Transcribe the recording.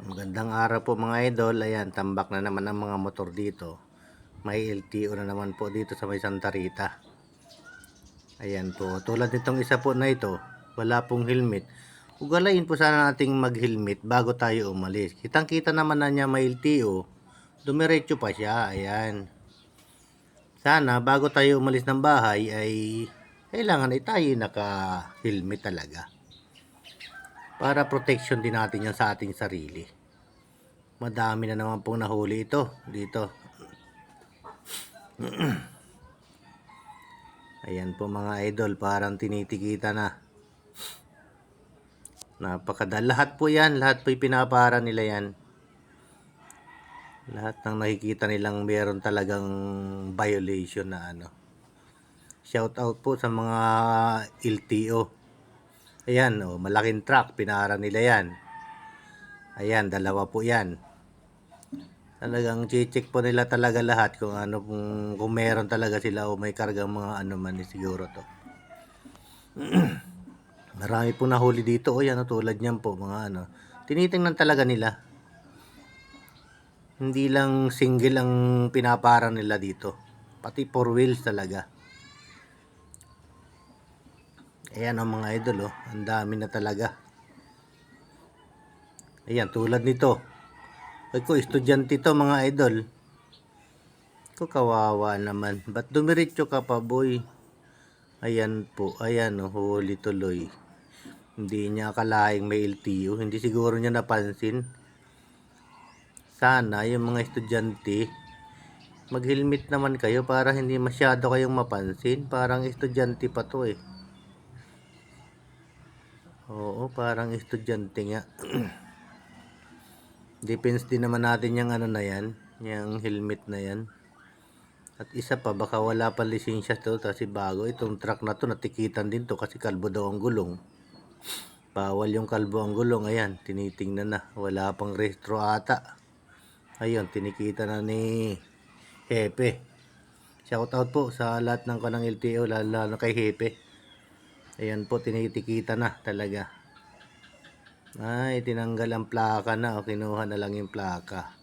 Magandang araw po mga idol. Ayan, tambak na naman ang mga motor dito. May LTO na naman po dito sa may Santa Rita. Ayan po, tulad nitong isa po na ito, wala pong helmet. Ugalayin po sana nating mag-helmet bago tayo umalis. Kitang-kita naman na niya may LTO, dumiretso pa siya. Ayan. Sana bago tayo umalis ng bahay ay kailangan ay tayo naka-helmet talaga. Para protection din natin yan sa ating sarili. Madami na naman pong nahuli ito dito. Ayan po mga idol, parang tinitikita na. Lahat po yan, lahat po pinapara nila yan. Lahat ng nakikita nilang meron talagang violation na ano. Shout out po sa mga LTO. Ayan, oh, malaking truck, pinara nila yan. Ayan, dalawa po yan. Talagang check po nila talaga lahat kung ano, kung meron talaga sila o may kargang mga ano man, siguro to. Marami po nahuli dito, o yan, tulad niyan po mga ano. Tinitingnan talaga nila. Hindi lang single ang pinapara nila dito, pati 4 wheels talaga. Ayan ang mga idol, oh, ang dami na talaga. Ayan, tulad nito. Ay ko, estudyante to mga idol. Ko, kawawa naman. Ba't dumiretso ka pa, boy? Ayan po, ayan, oh, huli tuloy. Hindi niya akalaing may LTO. Hindi siguro niya napansin. Sana yung mga estudyante, mag-helmet naman kayo para hindi masyado kayong mapansin. Parang estudyante pa to eh. Oo, parang estudyante nga. Depends din naman natin yung ano na yan, yung helmet na yan. At isa pa, baka wala pa lisensya to kasi bago. Itong truck na to, natikitan din to kasi kalbo daw ang gulong. Bawal yung kalbo ang gulong. Ayan, tinitingnan na. Wala pang restro ata. Ayun, tinikita na ni Hepe. Shout out po sa lahat ng kanang LTO, lalo kay Hepe. Ayan po, tinitikita na talaga. Ay, tinanggal ang plaka na o kinuha na lang yung plaka.